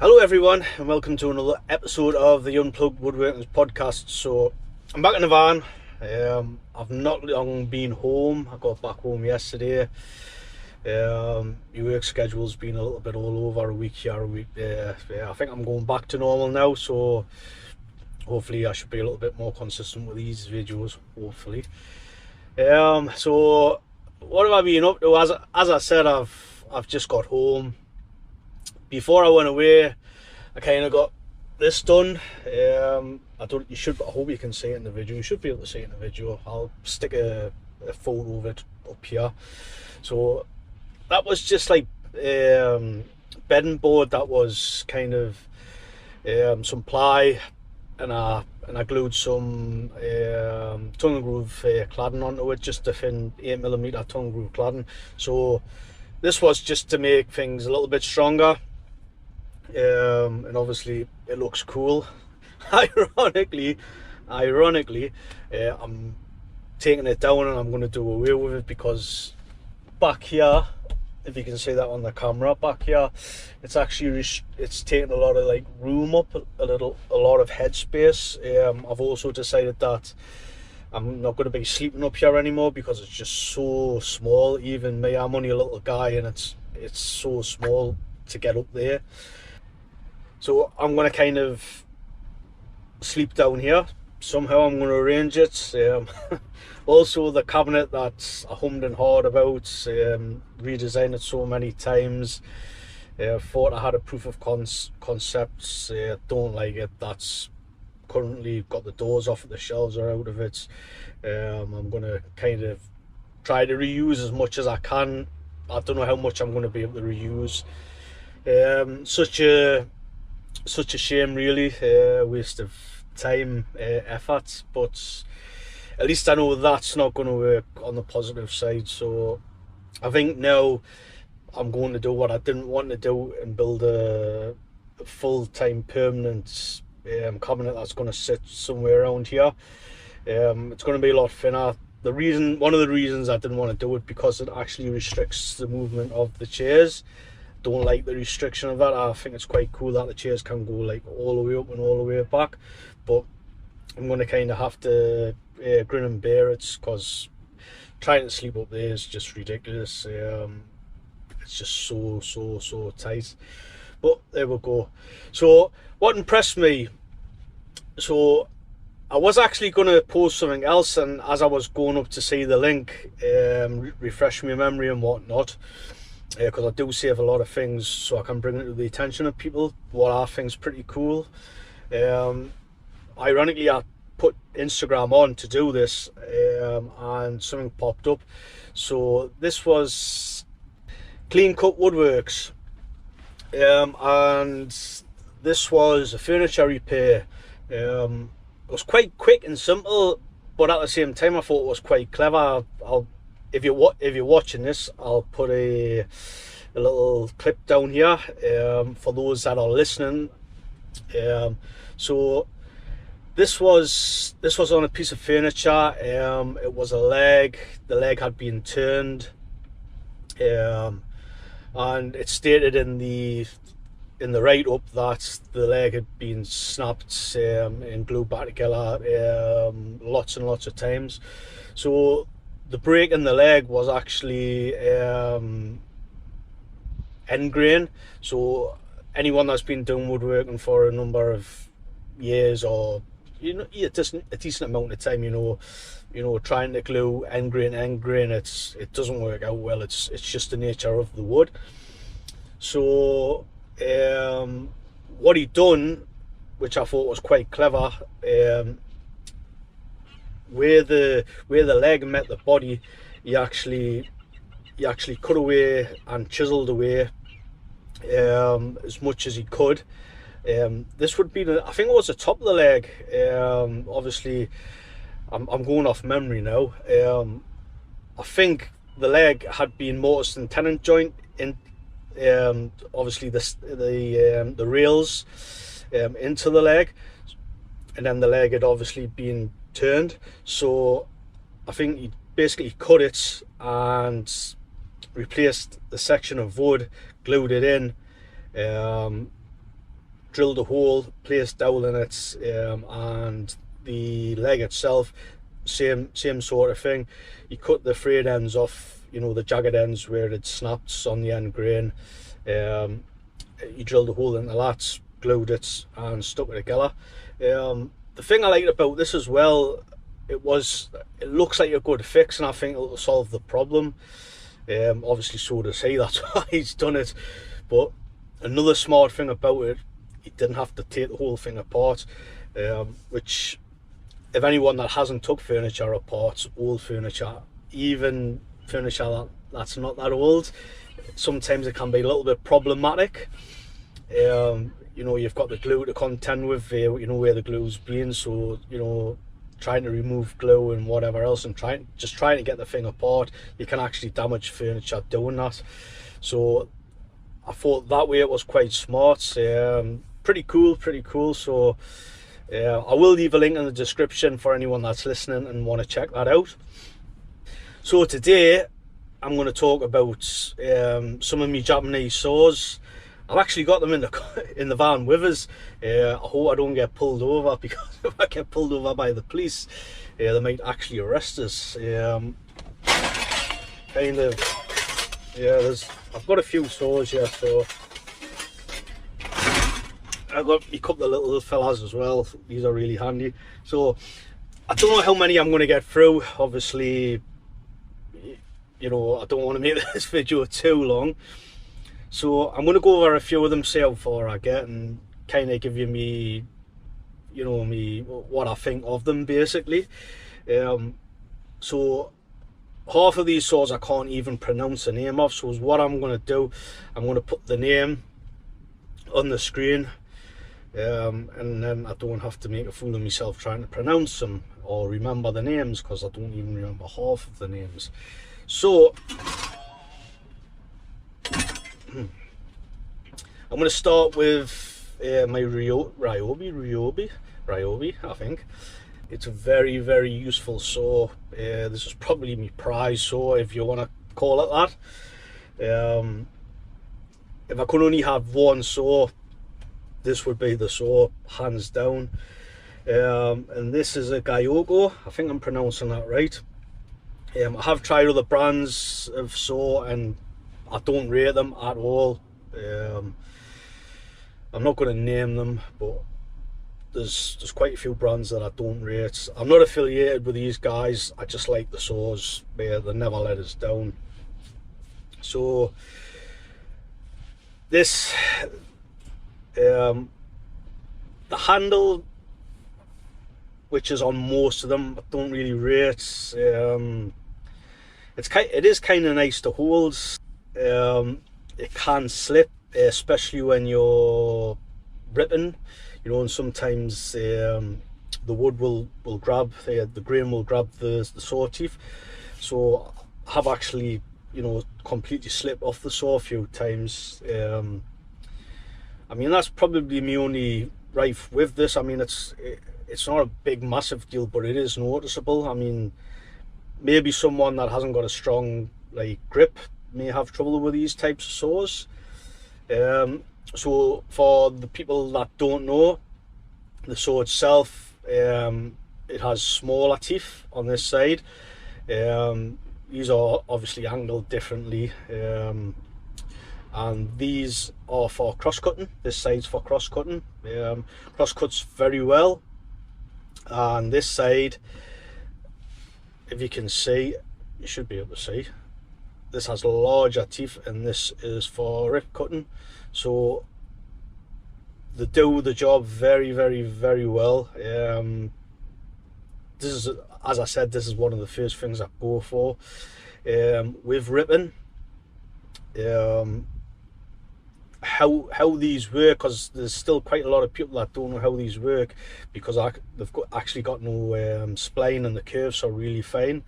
Hello everyone and welcome to another episode of the Unplugged Woodworkers podcast. So I'm back in the van. I've not long been home. I got back home yesterday. My work schedule's been a little bit all over, a week here, a week there. I think I'm going back to normal now, so hopefully I should be a little bit more consistent with these videos, hopefully. So what have I been up to? As I said, I've just got home. Before I went away, I kind of got this done. I hope you can see it in the video. You should be able to see it in the video. I'll stick a photo of it up here. So that was just like bedding board that was kind of some ply, and I glued some tongue and groove cladding onto it, just a thin 8mm tongue and groove cladding. So this was just to make things a little bit stronger. And obviously it looks cool. Ironically, I'm taking it down and I'm going to do away with it, because back here, if you can see that on the camera, back here, it's actually it's taking a lot of like room up, a lot of headspace. I've also decided that I'm not going to be sleeping up here anymore because it's just so small. Even me, I'm only a little guy, and it's so small to get up there. So I'm going to kind of sleep down here. Somehow I'm going to arrange it. Also, the cabinet that I hummed and hawed about, redesigned it so many times. Thought I had a proof of concept. Don't like it. That's currently got the doors off it, the shelves are out of it. I'm going to kind of try to reuse as much as I can. I don't know how much I'm going to be able to reuse. Such a shame, really. Waste of time, effort, but at least I know that's not going to work on the positive side. So I think now I'm going to do what I didn't want to do and build a full-time permanent cabinet that's going to sit somewhere around here. It's going to be a lot thinner. One of the reasons I didn't want to do it, because it actually restricts the movement of the chairs. Don't like the restriction of that. I think it's quite cool that the chairs can go like all the way up and all the way back, but I'm going to kind of have to grin and bear it, because trying to sleep up there is just ridiculous. It's just so tight, but there we go. So what impressed me, so I was actually going to post something else, and as I was going up to see the link, refresh my memory and whatnot, because I do save a lot of things so I can bring it to the attention of people what I think is pretty cool. Ironically, I put Instagram on to do this, and something popped up. So this was Clean Cut Woodworks, and this was a furniture repair. It was quite quick and simple, but at the same time I thought it was quite clever. If you're watching this, I'll put a little clip down here for those that are listening. So this was on a piece of furniture. It was a leg. The leg had been turned, and it stated in the write-up that the leg had been snapped and glued back together lots and lots of times. So the break in the leg was actually end grain. So anyone that's been doing woodworking for a number of years, or a decent amount of time, trying to glue end grain, it doesn't work out well. It's just the nature of the wood. So what he done, which I thought was quite clever, where the leg met the body, he actually cut away and chiseled away as much as he could. This would be I think it was the top of the leg. Obviously I'm going off memory now. I think the leg had been mortised and tenon joint in, obviously the rails into the leg, and then the leg had obviously been turned. So I think he basically cut it and replaced the section of wood, glued it in, drilled a hole, placed dowel in it, and the leg itself, same sort of thing. You cut the frayed ends off, you know, the jagged ends where it snapped on the end grain. You drilled a hole in the lats, glued it and stuck it together. The thing I liked about this as well, it looks like a good fix, and I think it'll solve the problem. Obviously so does he, that's why he's done it. But another smart thing about it, he didn't have to take the whole thing apart, which, if anyone that hasn't took furniture apart, old furniture, even furniture that's not that old, sometimes it can be a little bit problematic. You know, you've got the glue to contend with, you know, where the glue's been, so, you know, trying to remove glue and whatever else and trying to get the thing apart, you can actually damage furniture doing that. So I thought that way it was quite smart. Pretty cool. So I will leave a link in the description for anyone that's listening and want to check that out. So today I'm going to talk about some of my Japanese saws. I've actually got them in the van with us. I hope I don't get pulled over, because if I get pulled over by the police, they might actually arrest us. Kind of, yeah. I've got a few saws here, so I've got a couple of little fellas as well. These are really handy. So I don't know how many I'm going to get through. Obviously, you know, I don't want to make this video too long. So I'm going to go over a few of them, see how far I get, and kind of give you me, you know, what I think of them, basically. So half of these saws I can't even pronounce the name of, so what I'm going to do, I'm going to put the name on the screen, and then I don't have to make a fool of myself trying to pronounce them or remember the names, because I don't even remember half of the names. So I'm going to start with my Ryobi, I think. It's a very, very useful saw. This is probably my prize saw, if you want to call it that. If I could only have one saw, this would be the saw, hands down. And this is a Gyoko, I think I'm pronouncing that right. I have tried other brands of saw and I don't rate them at all. I'm not going to name them, but there's quite a few brands that I don't rate. I'm not affiliated with these guys, I just like the saws. They never let us down. So this, the handle, which is on most of them, I don't really rate. It is kind of nice to hold. It can slip, especially when you're ripping, you know, and sometimes the wood will grab, the grain will grab the saw teeth. So I have actually, you know, completely slipped off the saw a few times. I mean, that's probably my only rife with this. I mean, it's not a big massive deal, but it is noticeable. I mean, maybe someone that hasn't got a strong like grip may have trouble with these types of saws. So for the people that don't know, the saw itself, it has smaller teeth on this side. These are obviously angled differently, and these are for cross cutting. This side's for cross cutting. Cross cuts very well, and this side, if you can see, you should be able to see, this has larger teeth, and this is for rip cutting. So they do the job very, very, very well. This is, as I said, this is one of the first things I go for with ripping. How these work, because there's still quite a lot of people that don't know how these work, because they've actually got no spline, and the curves are really fine.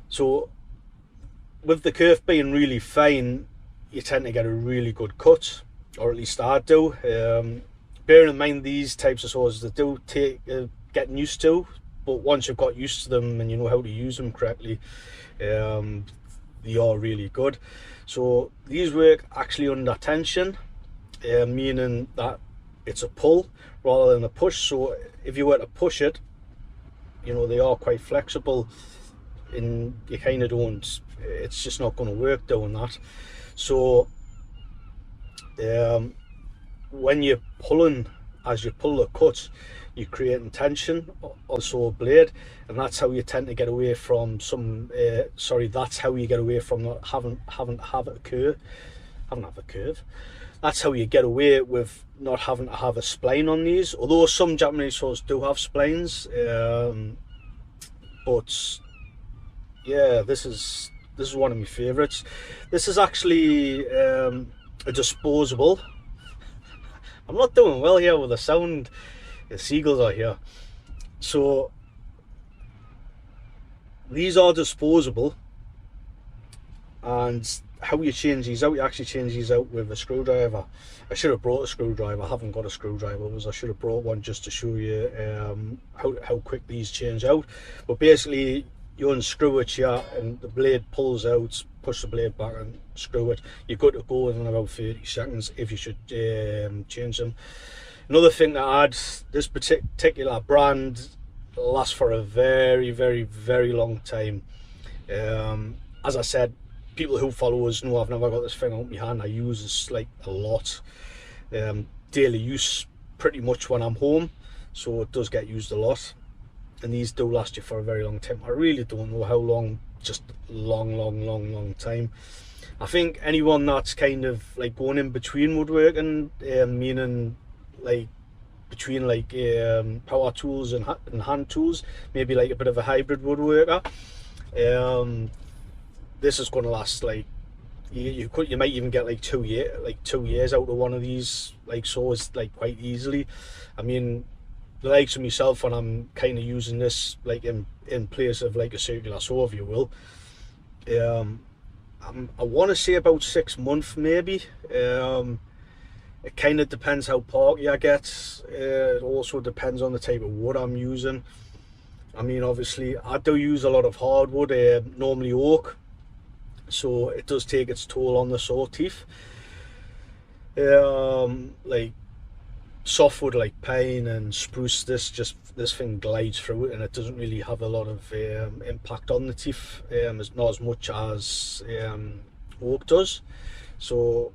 So with the curve being really fine, you tend to get a really good cut, or at least I do. Bearing in mind, these types of saws, they do take getting used to, but once you've got used to them and you know how to use them correctly, they are really good. So these work actually under tension, meaning that it's a pull rather than a push. So if you were to push it, you know, they are quite flexible, and you kind of don't, it's just not going to work doing that. So when you're pulling, as you pull the cut, you're creating tension on the saw blade, and that's how you tend to get away from that's how you get away from not having to have a curve. That's how you get away with not having to have a spline on these. Although some Japanese saws do have splines, but yeah, this is one of my favourites. This is actually a disposable. I'm not doing well here with the sound. The seagulls are here. So these are disposable, and how you change these out, you actually change these out with a screwdriver. I should have brought a screwdriver. I haven't got a screwdriver, because I should have brought one just to show you how quick these change out. But basically, you unscrew it here and the blade pulls out, push the blade back and screw it. You're good to go within about 30 seconds if you should change them. Another thing to add, this particular brand lasts for a very, very, very long time. As I said, people who follow us know I've never got this thing out my hand. I use this like a lot. Daily use pretty much when I'm home, so it does get used a lot. And these do last you for a very long time. I really don't know how long, just long time. I think anyone that's kind of like going in between woodworking, meaning like between like power tools and hand tools, maybe like a bit of a hybrid woodworker, this is going to last like you might even get like 2 years out of one of these like saws, like quite easily. I mean, the likes of myself, when I'm kind of using this like in place of like a circular saw, if you will, I want to say about 6 months maybe. It kind of depends how parky I get. It also depends on the type of wood I'm using. I mean, obviously I do use a lot of hardwood, normally oak, so it does take its toll on the saw teeth. Like softwood like pine and spruce, this thing glides through it, and it doesn't really have a lot of impact on the teeth, not as much as oak does. So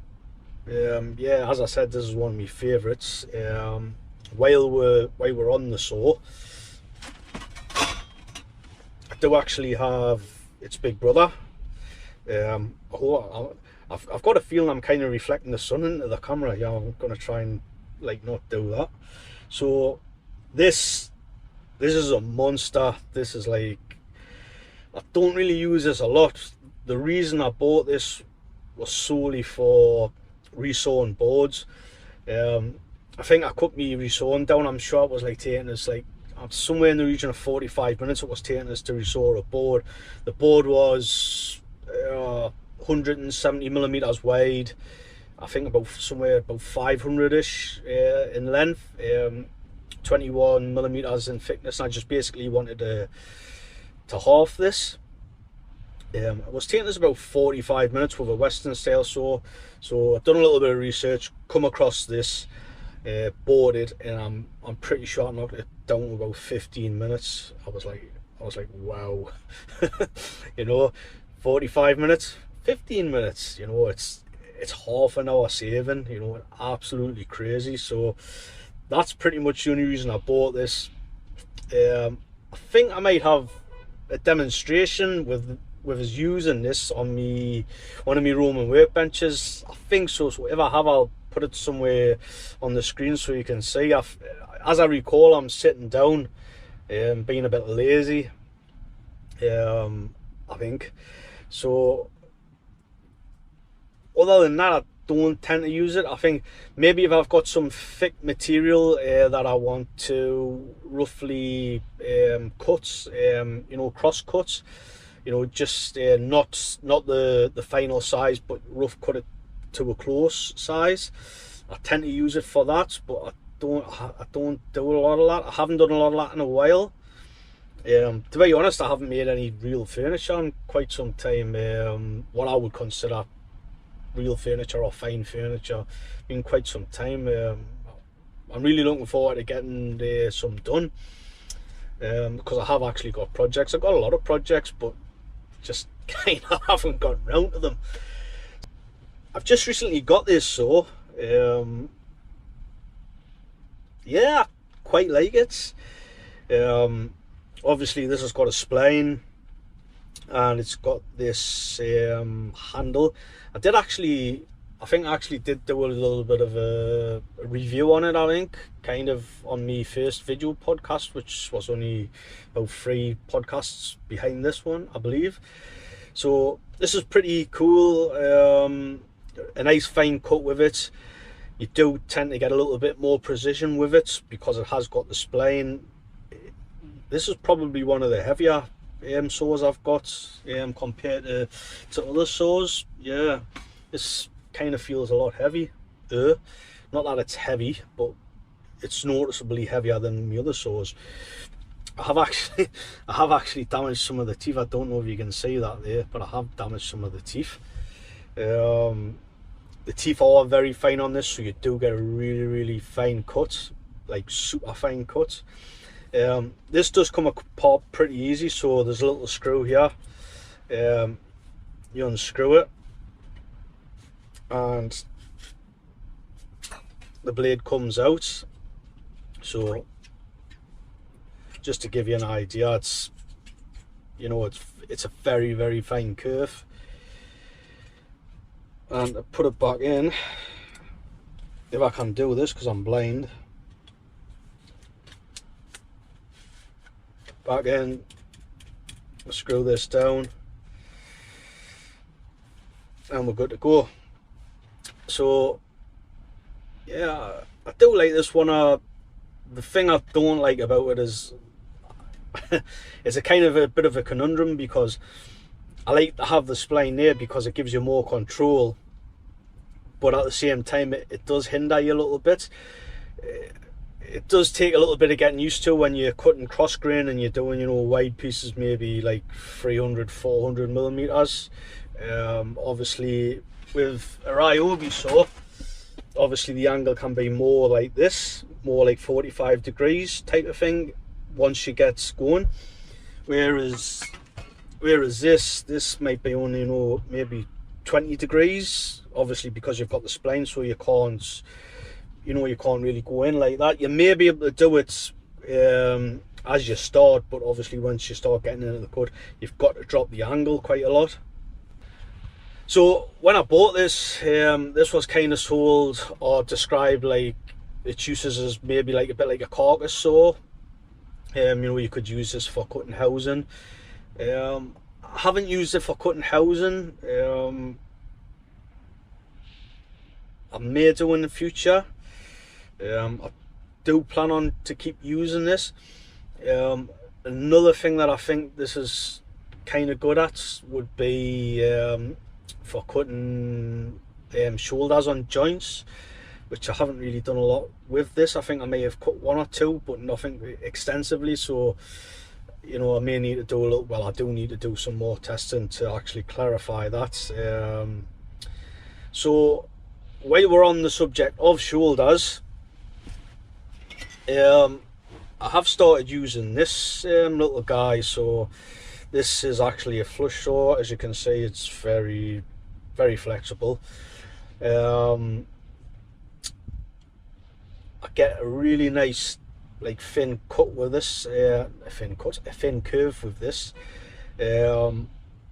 yeah, as I said, this is one of my favourites. While we're on the saw, I do actually have its big brother. I've got a feeling I'm kind of reflecting the sun into the camera. Yeah, I'm gonna try and like not do that. So this is a monster. This is like, I don't really use this a lot. The reason I bought this was solely for resawing boards. I think I cut me resawing down. I'm sure it was like taking us like somewhere in the region of 45 minutes it was taking us to resaw a board. The board was 170 millimeters wide, I think about 500-ish in length, 21 millimeters in thickness. I just basically wanted to half this. It was taking us about 45 minutes with a Western style saw. So I've done a little bit of research, come across this, bought it, and I'm pretty sure I knocked it down to about 15 minutes. I was like wow. You know, 45 minutes, 15 minutes, you know, it's half an hour saving, you know, absolutely crazy. So that's pretty much the only reason I bought this. I think I might have a demonstration with us using this on one of my Roman workbenches. I think so. So if I have, I'll put it somewhere on the screen so you can see. As I recall, I'm sitting down, being a bit lazy, I think. So other than that, I don't tend to use it. I think maybe if I've got some thick material that I want to roughly cut, you know, cross cuts, you know, just not the final size, but rough cut it to a close size, I tend to use it for that. But I don't do a lot of that. I haven't done a lot of that in a while. To be honest, I haven't made any real furniture in quite some time. What I would consider real furniture or fine furniture in quite some time. I'm really looking forward to getting some done, because I have actually got projects. I've got a lot of projects, but just kind of haven't gotten round to them. I've just recently got this saw. Yeah, I quite like it. Obviously this has got a spline and it's got this handle. I think I actually did do a little bit of a review on it, I think, kind of on my first video podcast, which was only about 3 podcasts behind this one, I believe. So this is pretty cool. A nice fine cut with it. You do tend to get a little bit more precision with it because it has got the spline. This is probably one of the heavier saws I've got compared to other saws. Yeah, this kind of feels a lot heavy. Not that it's heavy, but it's noticeably heavier than the other saws. I have actually damaged some of the teeth. I don't know if you can see that there, but I have damaged some of the teeth. The teeth are very fine on this, so you do get a really fine cut, like super fine cut. This does come apart pretty easy, so there's a little screw here. You unscrew it and the blade comes out. So just to give you an idea, it's, you know, it's a very fine curve. And I put it back in, if I can do this because I'm blind. Back in, screw this down, and we're good to go. So yeah, I do like this one. The thing I don't like about it is it's a kind of a bit of a conundrum, because I like to have the spline there because it gives you more control, but at the same time it does hinder you a little bit. It does take a little bit of getting used to when you're cutting cross grain and you're doing, you know, wide pieces, maybe like 300-400 millimeters. Obviously with a Ryobi saw, obviously the angle can be more like this, more like 45 degrees type of thing once you get going, whereas this might be only, you know, maybe 20 degrees, obviously because you've got the spline, so you can't, you know, you can't really go in like that. You may be able to do it as you start, but obviously once you start getting into the cut, you've got to drop the angle quite a lot. So when I bought this, this was kind of sold or described like its uses as maybe like a bit like a carcass saw. You know, you could use this for cutting housing. I haven't used it for cutting housing. I may do in the future. I do plan on to keep using this. Another thing that I think this is kind of good at would be for cutting shoulders on joints, which I haven't really done a lot with this. I think I may have cut 1 or 2, but nothing extensively. So, you know, I may need to do a little, well, I do need to do some more testing to actually clarify that. So while we're on the subject of shoulders, I have started using this little guy. So this is actually a flush saw. As you can see, it's very flexible. I get a really nice like thin cut with this, a thin curve with this. I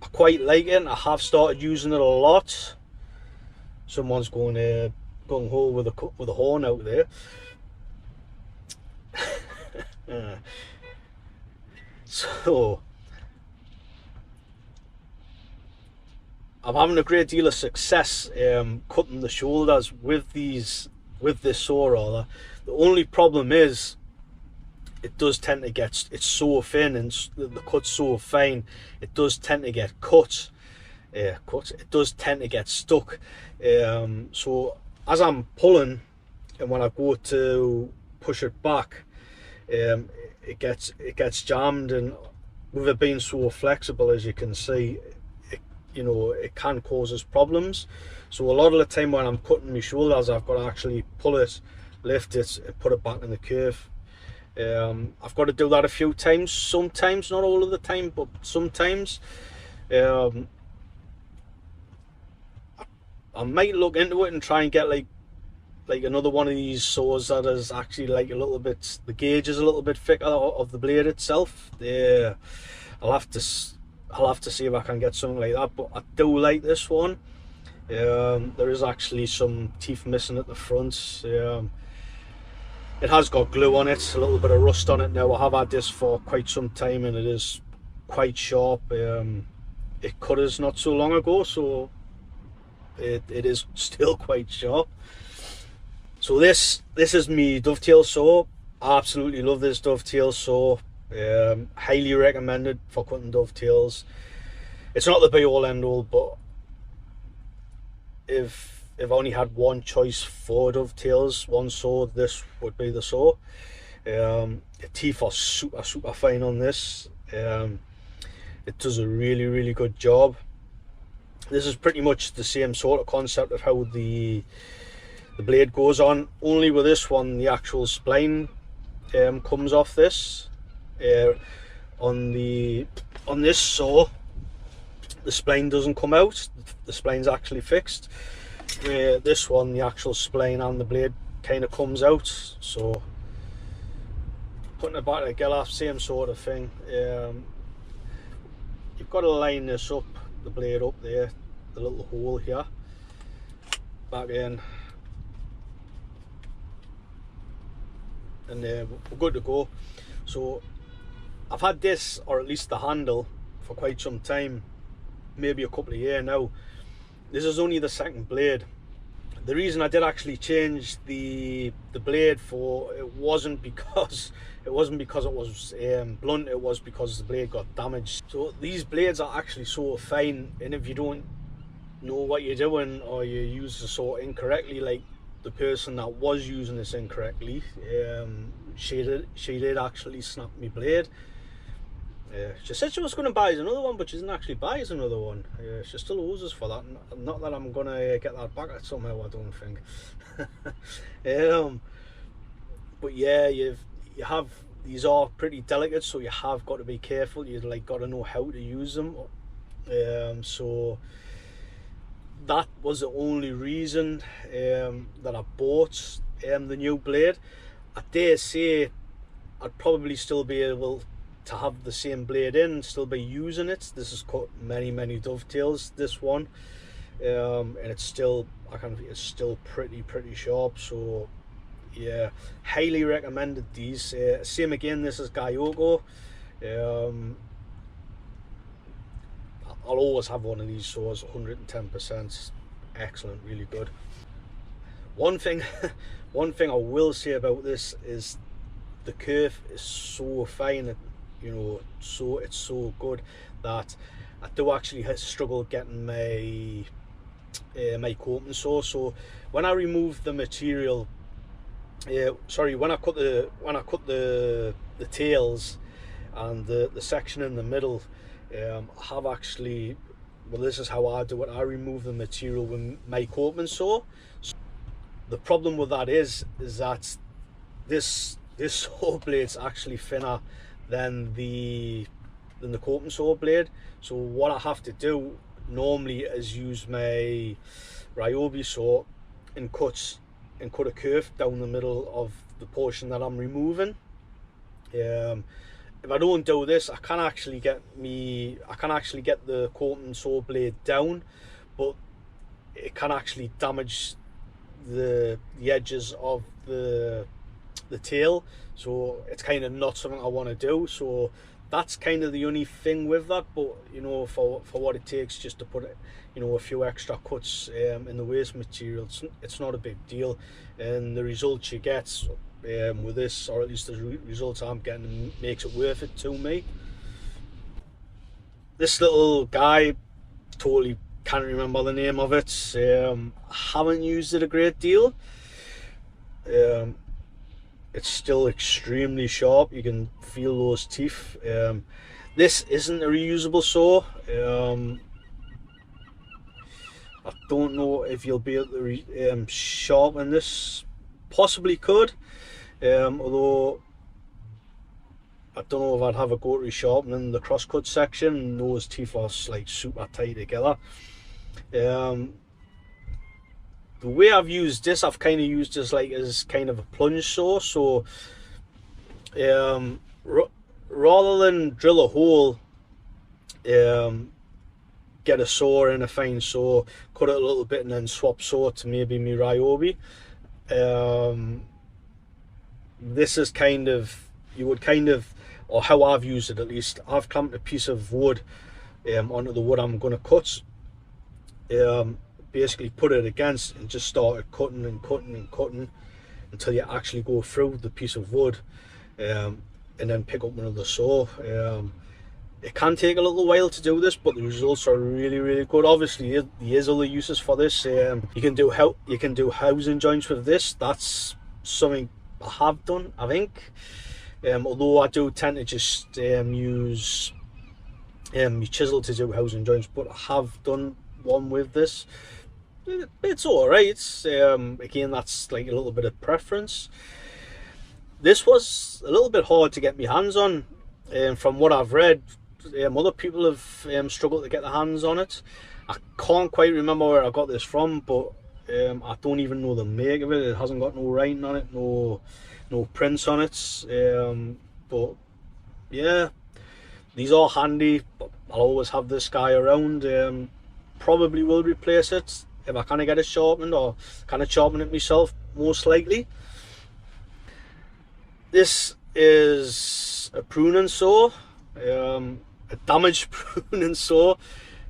quite like it. I have started using it a lot. Someone's going gung-ho with a horn out there. So I'm having a great deal of success cutting the shoulders with this saw rather. The only problem is it does tend to get, it's so thin and the cut's so fine, it does tend to get cut. It does tend to get stuck. So as I'm pulling and when I go to push it back, it gets jammed, and with it being so flexible, as you can see, you know, it can cause us problems. So a lot of the time when I'm cutting my shoulders, I've got to actually pull it lift it and put it back in the curve. I've got to do that a few times, sometimes, not all of the time, but sometimes. I might look into it and try and get like another one of these saws that is actually like a little bit, the gauge is a little bit thicker of the blade itself. Yeah, I'll have to see if I can get something like that, but I do like this one. There is actually some teeth missing at the front. It has got glue on it, a little bit of rust on it now. I have had this for quite some time and it is quite sharp. It cut us not so long ago, so it is still quite sharp. So this is me dovetail saw. I absolutely love this dovetail saw. Highly recommended for cutting dovetails. It's not the be all end all, but if I only had one choice for dovetails, one saw, this would be the saw. The teeth are super fine on this. It does a really good job. This is pretty much the same sort of concept of how the blade goes on, only with this one the actual spline comes off this. On this saw the spline doesn't come out, the spline's actually fixed. This one, the actual spline and the blade kind of comes out, so putting it back together, same sort of thing. You've got to line this up, the blade up there, the little hole here, back in, and we're good to go. So I've had this, or at least the handle, for quite some time, maybe a couple of years now. This is only the second blade. The reason I did actually change the blade for it wasn't because it was blunt, it was because the blade got damaged. So these blades are actually so fine, and if you don't know what you're doing or you use the saw incorrectly, like the person that was using this incorrectly, she did actually snap my blade. She said she was going to buy us another one, but she didn't actually buy us another one. She still owes us for that. Not that I'm going to get that back somehow, I don't think. But yeah, you have, these are pretty delicate, so you have got to be careful. You've like got to know how to use them. So that was the only reason that I bought the new blade. I dare say I'd probably still be able to have the same blade in, still be using it. This has cut many dovetails, this one, and it's still, it's still pretty sharp. So yeah, highly recommended these. Same again, this is Gyoko. I'll always have one of these saws, 110%. Excellent, really good. One thing I will say about this is the curve is so fine, you know, so it's so good that I do actually struggle getting my my coping saw. So when I remove the material, when I cut the tails and the section in the middle, I have actually, well, this is how I do it. I remove the material with my coping saw. So the problem with that is that this saw blade's actually thinner than the coping saw blade. So what I have to do normally is use my Ryobi saw and cut a curve down the middle of the portion that I'm removing. If I don't do this, I can actually get the coping saw blade down, but it can actually damage the edges of the tail, so it's kind of not something I want to do. So that's kind of the only thing with that. But you know, for what it takes just to put it, you know, a few extra cuts in the waste material, it's not a big deal, and the results you get with this, or at least the results I'm getting, makes it worth it to me. This little guy, totally can't remember the name of it. Haven't used it a great deal. It's still extremely sharp. You can feel those teeth. This isn't a reusable saw. I don't know if you'll be able to sharpen this possibly could, although I don't know if I'd have a go at resharpening the crosscut section. Those teeth are like super tight together. The way I've used this, I've kind of used this like as kind of a plunge saw. So rather than drill a hole, get a saw in, a fine saw, cut it a little bit and then swap saw to maybe my Ryobi. This is kind of, you would kind of, or how I've used it at least, I've clamped a piece of wood onto the wood I'm going to cut, basically put it against and just started cutting and cutting and cutting until you actually go through the piece of wood, and then pick up another saw. It can take a little while to do this, but the results are really, really good. Obviously, there is other uses for this. You can do housing joints with this. That's something I have done, I think. Although I do tend to just use my chisel to do housing joints, but I have done one with this. It's all right. Again, that's like a little bit of preference. This was a little bit hard to get my hands on. From what I've read, other people have struggled to get their hands on it. I can't quite remember where I got this from, but I don't even know the make of it. It hasn't got no writing on it, no prints on it. But yeah, these are handy. I'll always have this guy around. Probably will replace it if I kind of get it sharpened, or kind of sharpen it myself, most likely. This is a pruning saw, a damaged pruning saw.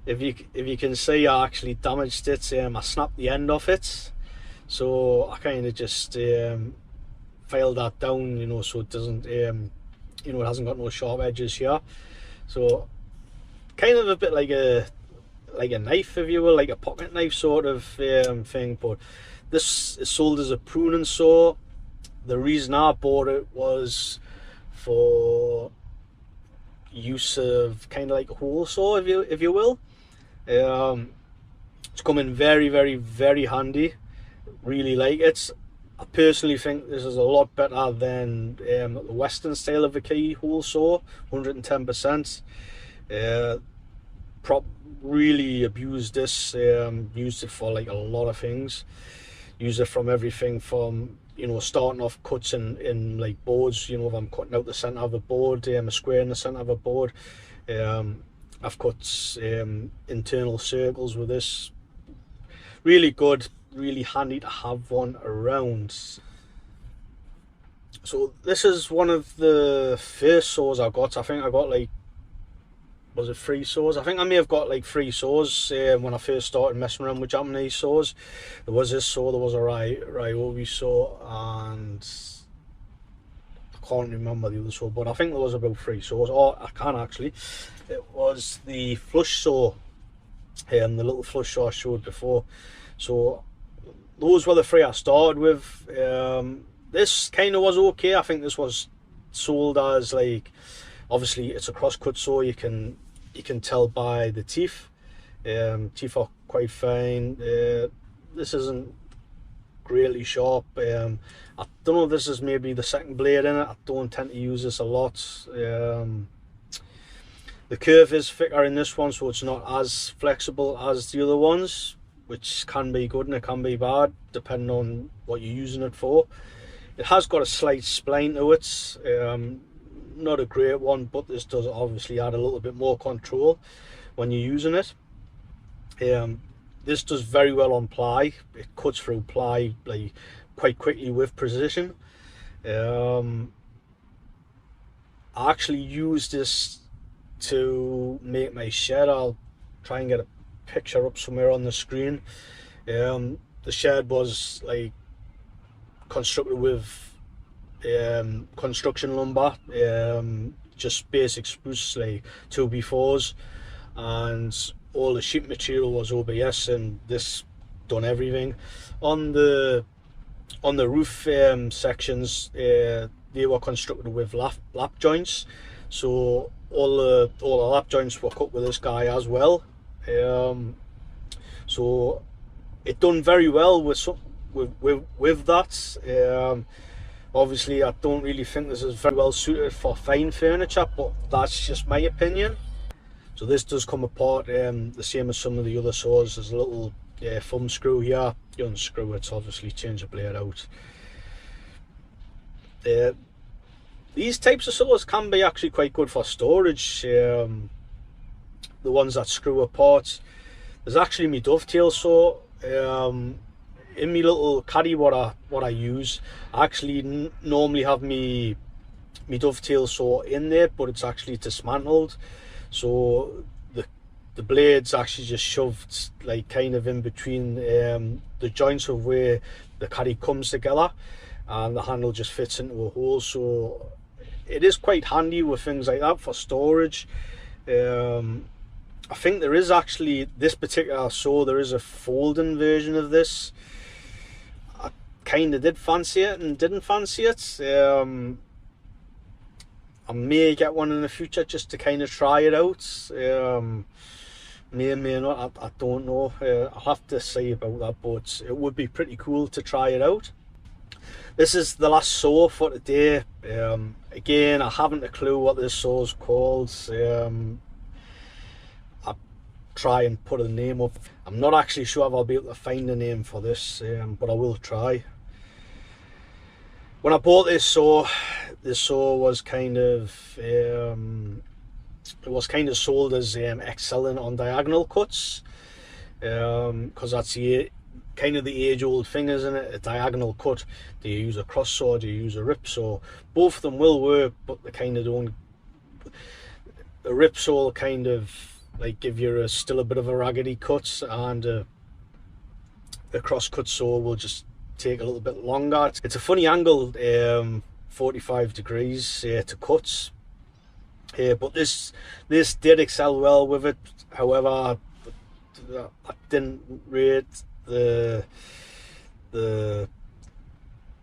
If you can see, I actually damaged it. I snapped the end off it, so I kind of just filed that down, you know, so it doesn't, you know, it hasn't got no sharp edges here. So kind of a bit like a knife, if you will, like a pocket knife sort of thing. But this is sold as a pruning saw. The reason I bought it was for use of kind of like a hole saw, if you will. It's coming very, very, very handy. Really like it. I personally think this is a lot better than the Western style of a key hole saw, 110%. Really abused this. Used it for like a lot of things. Used it from everything from, you know, starting off cuts in like boards. You know, if I'm cutting out the center of a board, a square in the center of a board. I've cut internal circles with this. Really good, really handy to have one around. So this is one of the first saws I got. I think I got like, was it 3 saws? I think I may have got like 3 saws when I first started messing around with Japanese saws. There was this saw, there was a Ryobi saw, and I can't remember the other saw, but I think there was about 3 saws. Or I can actually. It was the flush saw, the little flush saw I showed before. So those were the 3 I started with. This kind of was okay. I think this was sold as like, obviously it's a cross-cut saw. You can tell by the teeth. Teeth are quite fine. This isn't greatly sharp. I don't know if this is maybe the second blade in it. I don't tend to use this a lot. The curve is thicker in this one, so it's not as flexible as the other ones, which can be good and it can be bad depending on what you're using it for. It has got a slight spline to it. Not a great one, but this does obviously add a little bit more control when you're using it. This does very well on ply. It cuts through ply like quite quickly with precision. I actually use this to make my shed. I'll try and get a picture up somewhere on the screen. The shed was like constructed with construction lumber, just basic spruce, like 2x4s, and all the sheet material was OBS, and this done everything. On the roof sections, they were constructed with lap joints, so all the lap joints were cut with this guy as well. So it done very well with with that. Obviously, I don't really think this is very well suited for fine furniture, but that's just my opinion. So this does come apart the same as some of the other saws. There's a little thumb screw here. You unscrew it, obviously change the blade out. These types of saws can be actually quite good for storage. The ones that screw apart. There's actually my dovetail saw. In my little caddy, what I use, I actually normally have me dovetail saw in there, but it's actually dismantled, so the blade's actually just shoved like kind of in between the joints of where the caddy comes together, and the handle just fits into a hole. So it is quite handy with things like that for storage. I think there is actually, this particular saw, there is a folding version of this. I kind of did fancy it and didn't fancy it. I may get one in the future just to kind of try it out. May not, I don't know. I'll have to see about that, but it would be pretty cool to try it out. This is the last saw for today. Again, I haven't a clue what this saw is called. I'll try and put a name up. I'm not actually sure if I'll be able to find a name for this, but I will try. When I bought this saw was kind of it was kind of sold as excelling on diagonal cuts, because that's the kind of the age-old thing, isn't it? A diagonal cut. Do you use a cross saw? Do you use a rip saw? Both of them will work, but they kind of don't. The rip saw will kind of like give you still a bit of a raggedy cut, and the cross cut saw will just take a little bit longer. It's a funny angle, 45 degrees to cut, but this did excel well with it. However, I didn't rate the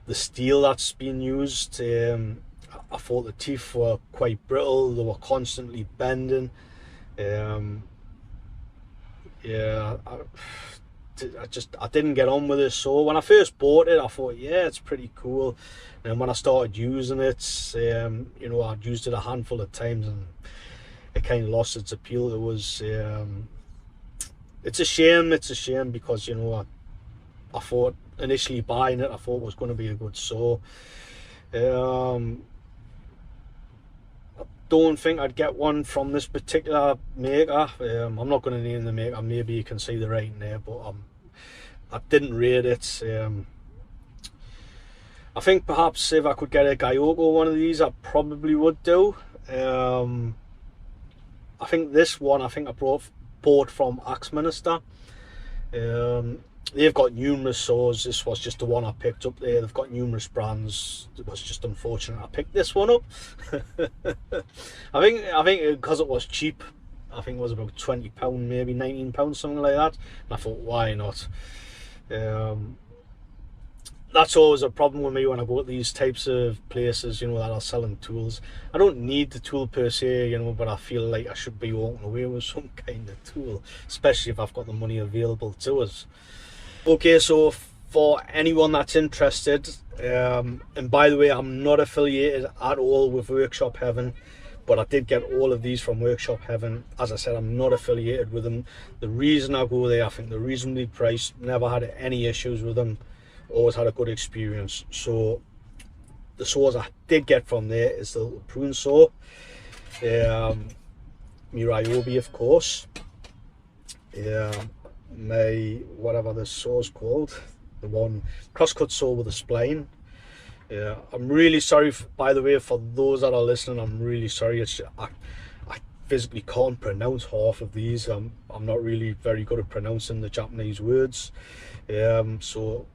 steel that's been used. I thought the teeth were quite brittle. They were constantly bending. Yeah, I didn't get on with this saw. When I first bought it, I thought, yeah, it's pretty cool. And when I started using it, you know, I'd used it a handful of times and it kind of lost its appeal. It was it's a shame because, you know, I thought initially buying it, I thought it was going to be a good saw. I don't think I'd get one from this particular maker. I'm not going to name the maker. Maybe you can see the writing there, but I didn't rate it. I think perhaps if I could get a Gyoko one of these, I probably would do. I think this one, I bought from Axminster. They've got numerous saws. This was just the one I picked up there. They've got numerous brands. It was just unfortunate I picked this one up. I think because it was cheap. I think it was about £20, maybe £19, something like that. And I thought, why not? That's always a problem with me when I go to these types of places, you know, that are selling tools. I don't need the tool per se, you know, but I feel like I should be walking away with some kind of tool, especially if I've got the money available to us. Okay, so for anyone that's interested, and by the way, I'm not affiliated at all with Workshop Heaven, but I did get all of these from Workshop Heaven. As I said, I'm not affiliated with them. The reason I go there, I think they're reasonably priced, never had any issues with them, always had a good experience. So the saws I did get from there is the little prune saw, my Ryobi, of course, my whatever this saw's called, the one crosscut saw with a spline. I'm really sorry by the way, for those that are listening. I'm really sorry. It's I physically can't pronounce half of these. I'm not really very good at pronouncing the Japanese words, so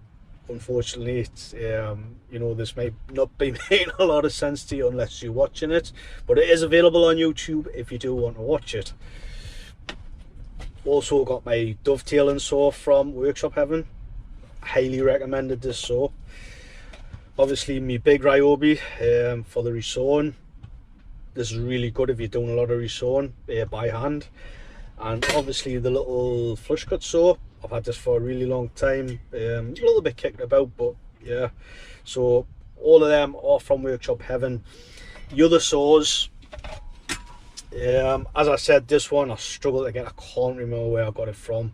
unfortunately it's, you know, this may not be making a lot of sense to you unless you're watching it, but it is available on YouTube if you do want to watch it. Also got my dovetailing saw from Workshop Heaven. Highly recommended this saw. Obviously my big Ryobi for the resawing. This is really good if you're doing a lot of resawing by hand. And obviously the little flush cut saw. I've had this for a really long time. A little bit kicked about, but yeah. So all of them are from Workshop Heaven. The other saws, as I said, this one I struggled to get. I can't remember where I got it from.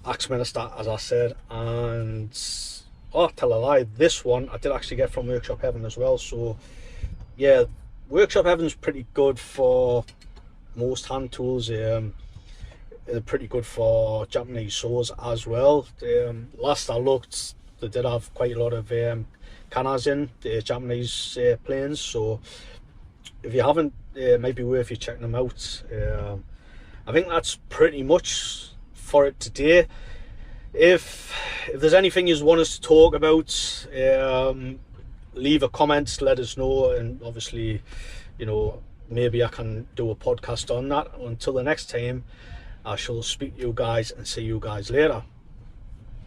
Axminster, as I said, and tell a lie, this one I did actually get from Workshop Heaven as well. So yeah, Workshop Heaven's pretty good for most hand tools. They're pretty good for Japanese saws as well. Last I looked, they did have quite a lot of kanas in the Japanese planes, so if you haven't, it might be worth you checking them out. I think that's pretty much for it today. If there's anything you want us to talk about, leave a comment, let us know, and obviously, you know, maybe I can do a podcast on that. Until the next time, I shall speak to you guys and see you guys later.